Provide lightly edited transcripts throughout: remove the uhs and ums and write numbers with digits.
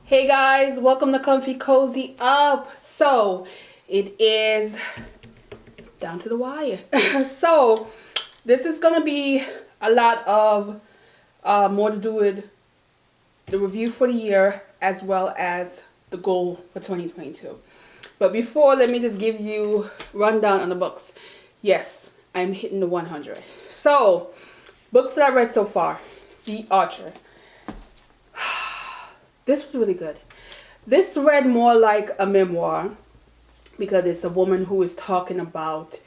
Hey guys, welcome to Comfy Cozy Up. So it is down to the wire. So this is gonna be a lot of more to do with the review for the year as well as the goal for 2022. But before, let me just give you rundown on the books. Yes, I'm hitting the 100. So books that I read so far: The Archer. This was really good. This read more like a memoir because it's a woman who is talking about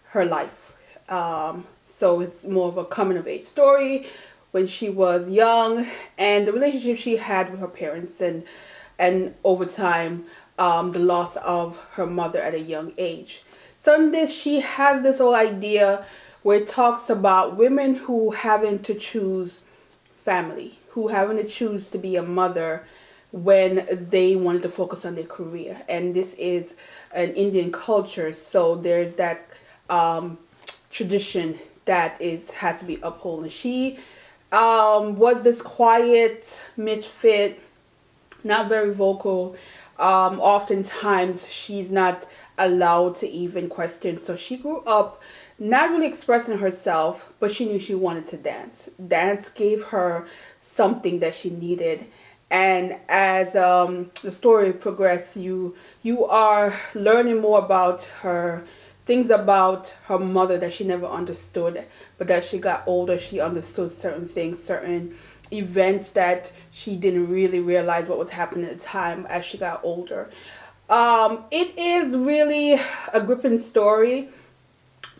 her life. So it's more of a coming of age story when she was young and the relationship she had with her parents and over time the loss of her mother at a young age. So in this, she has this whole idea where it talks about women who having to choose family, who having to choose to be a mother when they wanted to focus on their career. And this is an Indian culture, so there's that tradition that has to be upheld. And she was this quiet misfit, not very vocal. Oftentimes she's not allowed to even question. So she grew up not really expressing herself, but she knew she wanted to dance. Dance gave her something that she needed. And as the story progresses, you are learning more about her, things about her mother that she never understood, but that she got older, she understood certain things, certain events that she didn't really realize what was happening at the time as she got older. It is really a gripping story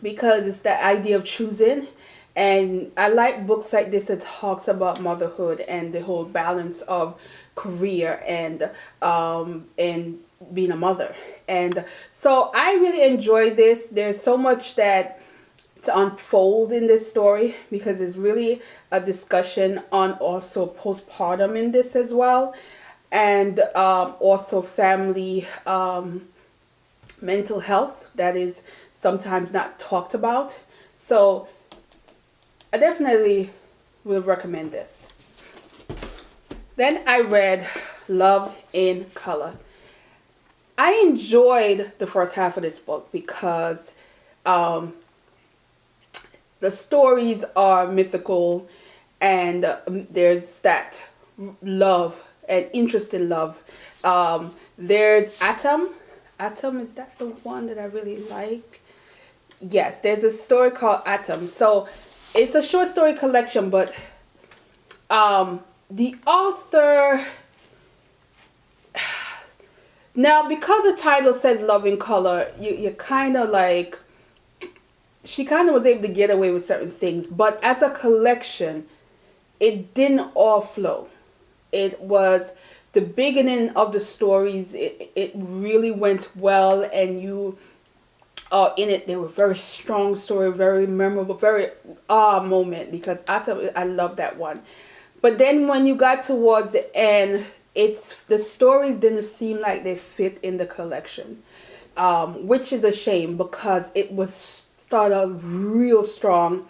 because it's the idea of choosing. And I like books like this that talks about motherhood and the whole balance of career and being a mother. And so I really enjoy this. There's so much that to unfold in this story because it's really a discussion on also postpartum in this as well, and also family mental health that is sometimes not talked about. So I definitely will recommend this. Then I read Love in Color. I enjoyed the first half of this book because the stories are mythical and there's that love and interest in love. There's Atom. Atom, is that the one that I really like? Yes, there's a story called Atom. So it's a short story collection, but the author, now because the title says Love in Color, you kind of like, she kind of was able to get away with certain things, but as a collection, it didn't all flow. It was the beginning of the stories, it really went well, and you in it, they were very strong story, very memorable, very moment, because I love that one. But then when you got towards the end, the stories didn't seem like they fit in the collection, which is a shame because it was started out real strong,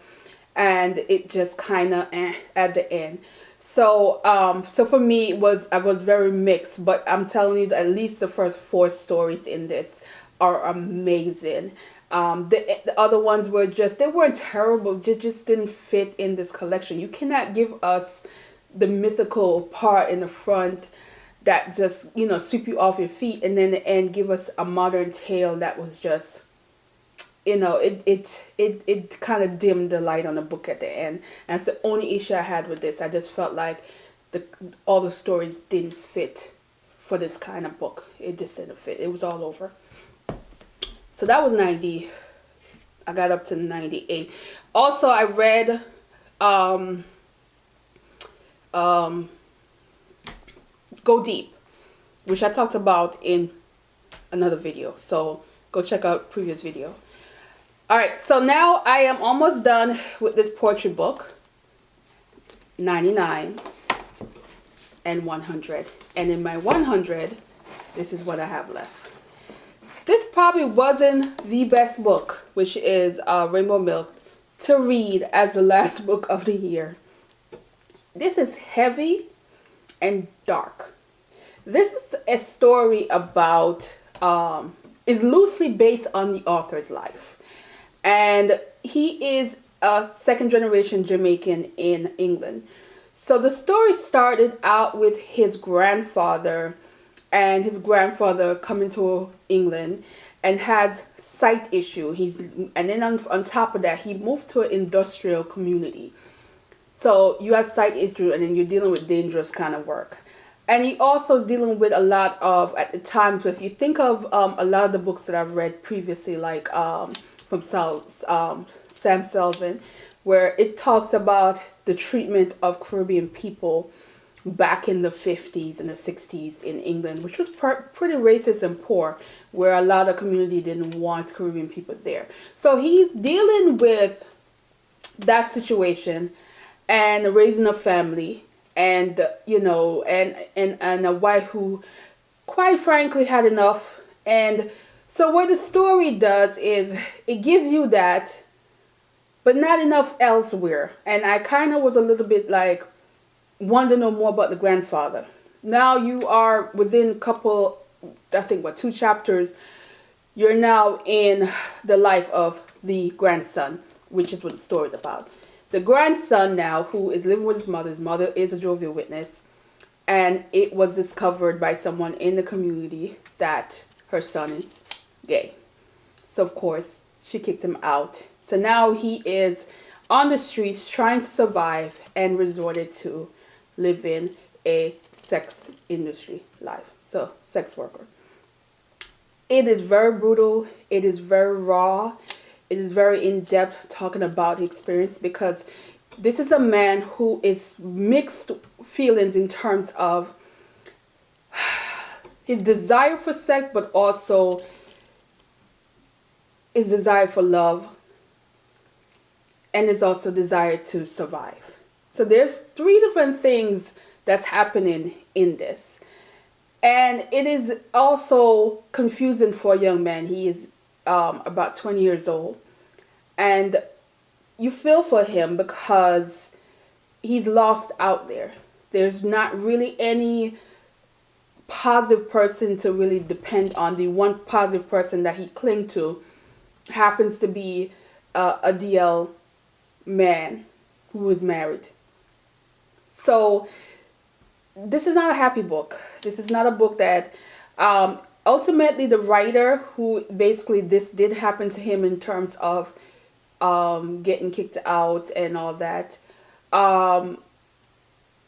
and it just kind of at the end. So so for me, I was very mixed, but I'm telling you that at least the first 4 stories in this are amazing. The other ones were they weren't terrible, just didn't fit in this collection. You cannot give us the mythical part in the front that just, sweep you off your feet, and then the end give us a modern tale that was just, it kind of dimmed the light on the book at the end. And that's the only issue I had with this. I just felt like all the stories didn't fit for this kind of book. It just didn't fit. It was all over. So that was 90. I got up to 98. Also, I read Go Deep, which I talked about in another video. So go check out previous video. Alright, so now I am almost done with this poetry book. 99 and 100. And in my 100, this is what I have left. This probably wasn't the best book, which is Rainbow Milk, to read as the last book of the year. This is heavy and dark. This is a story about, is loosely based on the author's life. And he is a second generation Jamaican in England. So the story started out with his grandfather, and his grandfather coming to England and has sight issue. And then on top of that, he moved to an industrial community. So you have sight issue, and then you're dealing with dangerous kind of work. And he also is dealing with a lot of, at the time, so if you think of a lot of the books that I've read previously, like from Sam Selvin, where it talks about the treatment of Caribbean people back in the 50s and the 60s in England, which was pretty racist and poor, where a lot of community didn't want Caribbean people there. So he's dealing with that situation and raising a family, and and a wife who quite frankly had enough. And so what the story does is it gives you that, but not enough elsewhere. And I kind of was a little bit like, want to know more about the grandfather. Now you are within a couple, I think, 2 chapters, you're now in the life of the grandson, which is what the story is about. The grandson now, who is living with his mother is a jovial witness, and it was discovered by someone in the community that her son is gay. So of course, she kicked him out. So now he is on the streets trying to survive and resorted to living a sex industry life. So, sex worker. It is very brutal. It is very raw. It is very in-depth, talking about the experience, because this is a man who is mixed feelings in terms of his desire for sex, but also his desire for love, and his also desire to survive. So there's 3 different things that's happening in this. And it is also confusing for a young man. He is about 20 years old. And you feel for him because he's lost out there. There's not really any positive person to really depend on. The one positive person that he clings to happens to be a DL man who is married. So this is not a happy book. This is not a book that ultimately the writer, who basically this did happen to him in terms of getting kicked out and all that,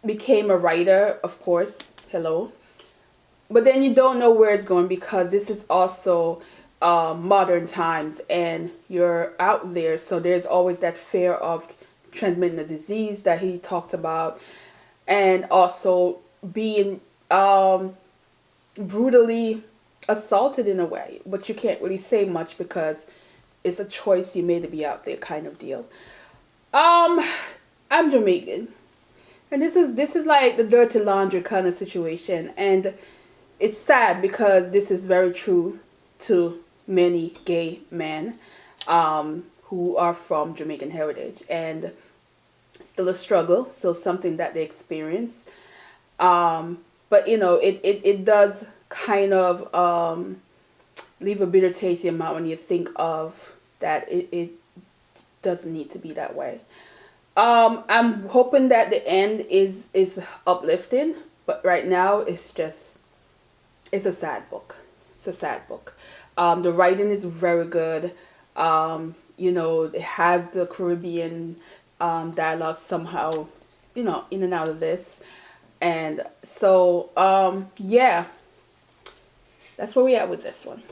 became a writer, of course. Hello. But then you don't know where it's going, because this is also modern times and you're out there. So there's always that fear of transmitting the disease that he talks about, and also being brutally assaulted in a way. But you can't really say much because it's a choice you made to be out there, kind of deal. I'm Jamaican, and this is like the dirty laundry kind of situation, and it's sad because this is very true to many gay men who are from Jamaican heritage, and still a struggle, still something that they experience. But it does kind of leave a bitter taste in your mouth when you think of that. It doesn't need to be that way. I'm hoping that the end is uplifting, but right now it's a sad book. It's a sad book. The writing is very good. It has the Caribbean dialogue somehow, in and out of this. And so, that's where we are with this one.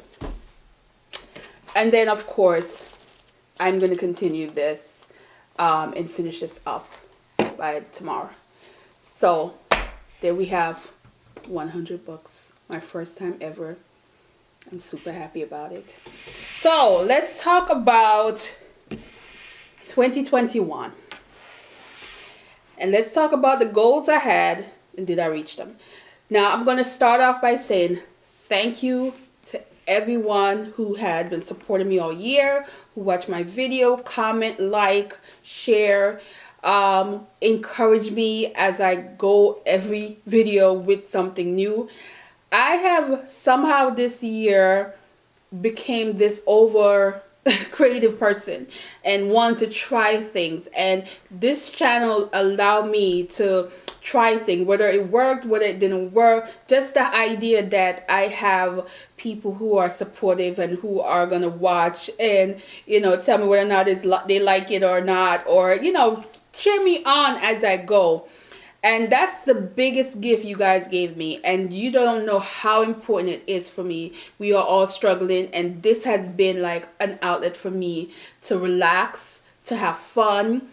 And then, of course, I'm going to continue this and finish this up by tomorrow. So, there we have 100 books. My first time ever. I'm super happy about it. So, let's talk about 2021. And let's talk about the goals I had and did I reach them. Now, I'm going to start off by saying thank you to everyone who had been supporting me all year, who watched my video, comment, like, share. encourage me as I go every video with something new. I have somehow this year became this over creative person and want to try things, and this channel allowed me to try things, whether it worked, whether it didn't work. Just the idea that I have people who are supportive and who are gonna watch and, you know, tell me whether or not they like it or not, or, you know, cheer me on as I go. And that's the biggest gift you guys gave me. And you don't know how important it is for me. We are all struggling. And this has been like an outlet for me to relax, to have fun,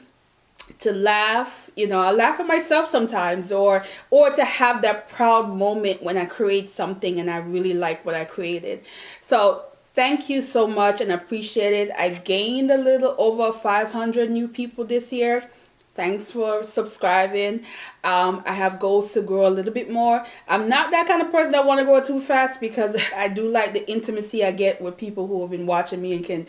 to laugh. You know, I laugh at myself sometimes, or to have that proud moment when I create something and I really like what I created. So thank you so much and I appreciate it. I gained a little over 500 new people this year. Thanks for subscribing. I have goals to grow a little bit more. I'm not that kind of person that want to grow too fast, because I do like the intimacy I get with people who have been watching me and can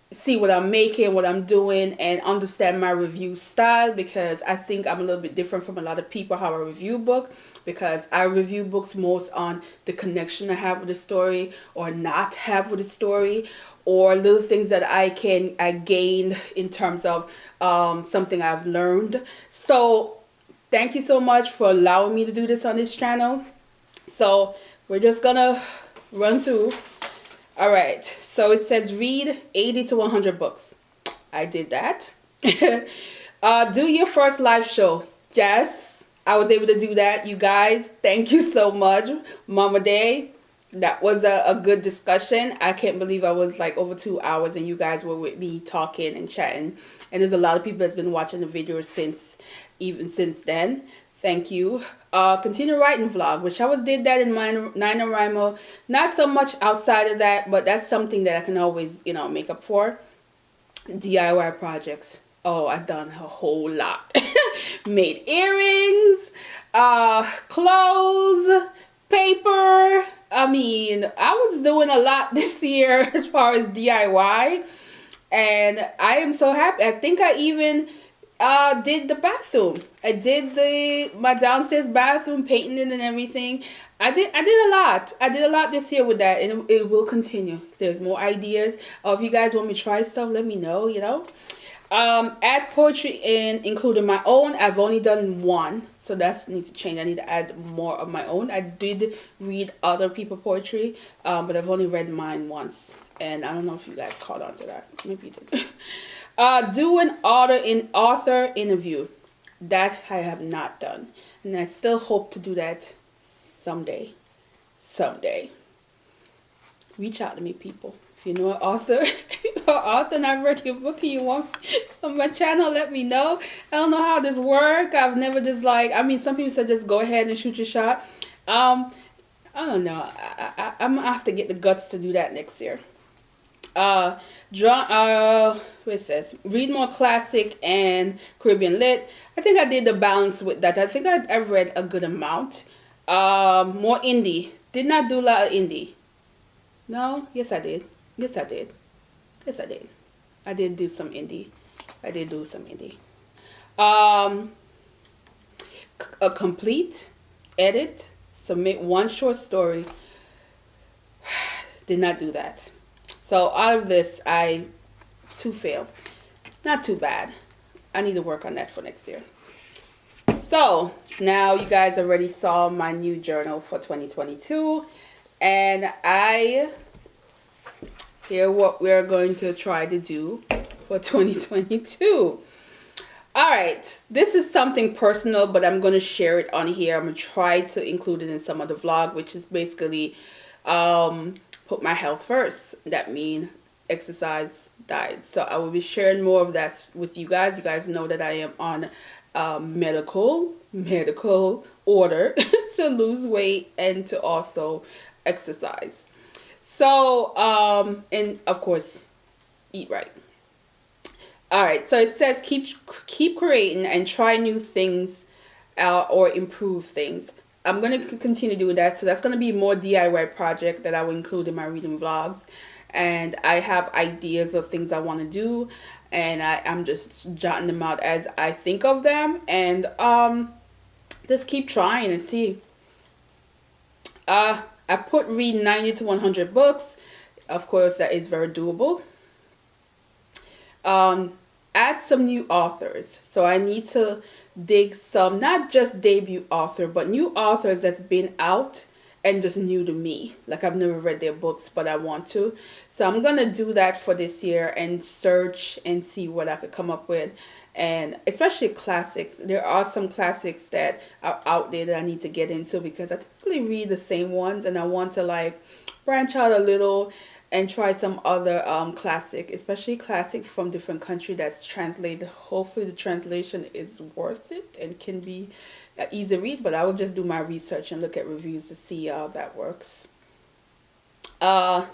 see what I'm making, what I'm doing, and understand my review style, because I think I'm a little bit different from a lot of people how I review book, because I review books most on the connection I have with the story or not have with the story, or little things that I gained in terms of something I've learned. So thank you so much for allowing me to do this on this channel. So we're just gonna run through. All right, so it says read 80 to 100 books. I did that. Do your first live show. Yes, I was able to do that, you guys. Thank you so much, Mama Day. That was a good discussion. I can't believe I was like over 2 hours and you guys were with me talking and chatting. And there's a lot of people that's been watching the video since then. Thank you. Continue writing vlog, which I did that in my NaNoWriMo. Not so much outside of that, but that's something that I can always, you know, make up for. DIY projects. Oh, I've done a whole lot. Made earrings, clothes, paper. I mean, I was doing a lot this year as far as DIY, and I am so happy. I think I even did the bathroom. I did my downstairs bathroom, painting it and everything. I did a lot. I did a lot this year with that, and it will continue. There's more ideas. If you guys want me to try stuff, let me know, you know. Add poetry in, including my own. I've only done one, so that needs to change. I need to add more of my own. I did read other people's poetry, but I've only read mine once, and I don't know if you guys caught on to that. Maybe you did. Do an author interview. That I have not done, and I still hope to do that someday. Reach out to me, people. If you know an author and I've read your book and you want on my channel, let me know. I don't know how this works. I've never just like, I mean, some people said just go ahead and shoot your shot. I don't know. I'm gonna have to get the guts to do that next year. What it says, read more classic and Caribbean lit. I think I did the balance with that. I think I've read a good amount. More indie. Did not do a lot of indie. No? Yes, I did. Yes, I did. Yes, I did. I did do some indie. A complete, edit, submit one short story. Did not do that. So out of this, two failed. Not too bad. I need to work on that for next year. So now you guys already saw my new journal for 2022. And here what we're going to try to do for 2022. All right, this is something personal, but I'm going to share it on here. I'm going to try to include it in some of the vlog, which is basically put my health first. That means exercise, diet. So I will be sharing more of that with you guys. You guys know that I am on medical order to lose weight and to also exercise. So and of course eat right. All right, so it says keep creating and try new things or improve things. I'm going to continue doing that. So that's going to be more DIY project that I will include in my reading vlogs. and I have ideas of things I want to do, and I'm just jotting them out as I think of them, and just keep trying and see. I put read 90 to 100 books. Of course, that is very doable. Add some new authors. So I need to dig some, not just debut author, but new authors that's been out and just new to me. Like I've never read their books, but I want to. So I'm going to do that for this year and search and see what I could come up with. And especially classics. There are some classics that are out there that I need to get into because I typically read the same ones and I want to like branch out a little and try some other classic, especially classic from different country that's translated. Hopefully the translation is worth it and can be an easy read, but I will just do my research and look at reviews to see how that works. And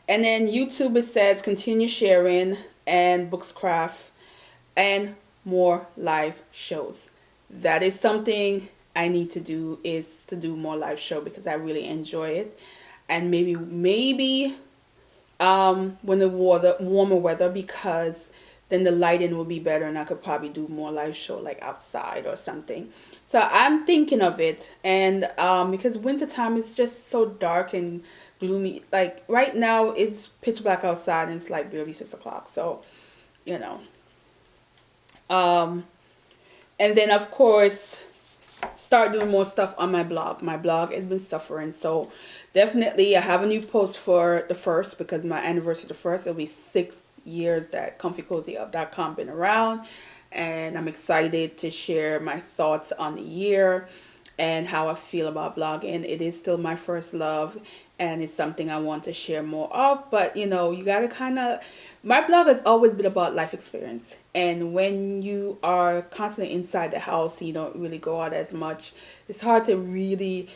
then YouTube, it says continue sharing and Bookscraft and more live shows. That is something I need to do, is to do more live show because I really enjoy it. And maybe when the warmer weather, because then the lighting will be better and I could probably do more live show like outside or something. So I'm thinking of it, and because wintertime is just so dark and gloomy. Like right now it's pitch black outside and it's like barely 6 o'clock. So, you know. And then of course start doing more stuff on my blog. My blog has been suffering, so definitely I have a new post for the 1st because my anniversary the 1st, it'll be 6 years that comfycozyup.com been around, and I'm excited to share my thoughts on the year and how I feel about blogging. It is still my first love and it's something I want to share more of, but you know, you gotta kind of, my blog has always been about life experience, and when you are constantly inside the house, you don't really go out as much, it's hard to really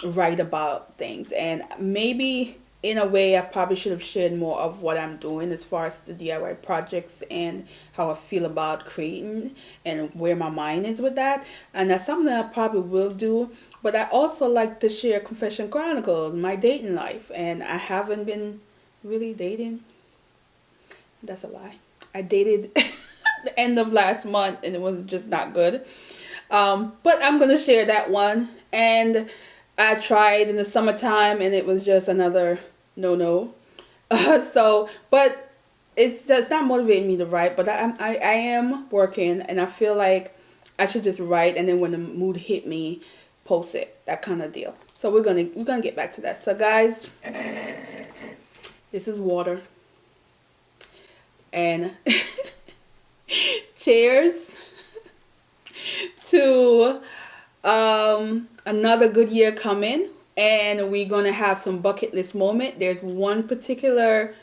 write about things. And maybe in a way I probably should have shared more of what I'm doing as far as the DIY projects and how I feel about creating and where my mind is with that, and that's something I probably will do. But I also like to share Confession Chronicles, my dating life, and I haven't been really dating. That's a lie. I dated the end of last month and it was just not good. But I'm going to share that one. And I tried in the summertime and it was just another no. But it's just not motivating me to write. But I am working, and I feel like I should just write, and then when the mood hit me, post it. That kind of deal. So we're gonna get back to that. So guys, this is water. And cheers to another good year coming, and we're gonna have some bucket list moment. There's one particular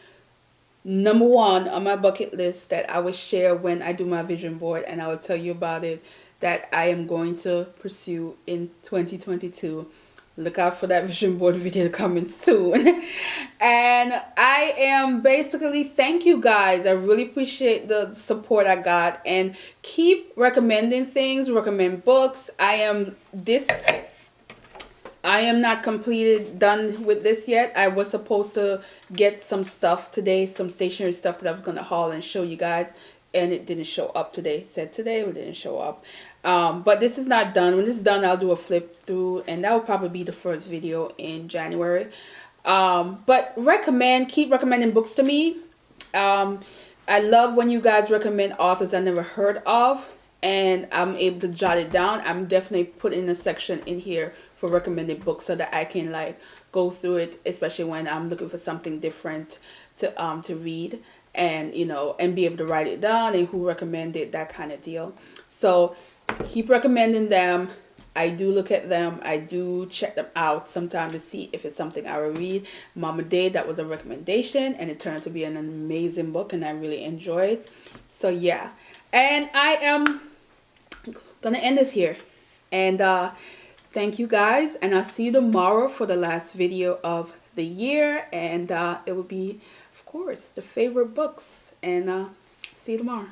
number one on my bucket list that I will share when I do my vision board, and I will tell you about it, that I am going to pursue in 2022. Look out for that vision board video coming soon. And I am basically, thank you guys. I really appreciate the support I got, and keep recommending things, recommend books. I am not done with this yet. I was supposed to get some stuff today, some stationery stuff that I was going to haul and show you guys, and it didn't show up today. It said today, but it didn't show up. But this is not done. When this is done, I'll do a flip through, and that will probably be the first video in January. But keep recommending books to me. I love when you guys recommend authors I never heard of, and I'm able to jot it down. I'm definitely putting a section in here for recommended books so that I can like go through it, especially when I'm looking for something different to read, and you know, and be able to write it down and who recommended, that kind of deal. So keep recommending them. I do look at them. I do check them out sometimes to see if it's something I will read. Mama Day, that was a recommendation, and it turned out to be an amazing book, and I really enjoyed. So yeah, and I am gonna end this here, and thank you guys, and I'll see you tomorrow for the last video of the year, and it will be, of course, the favorite books, and see you tomorrow.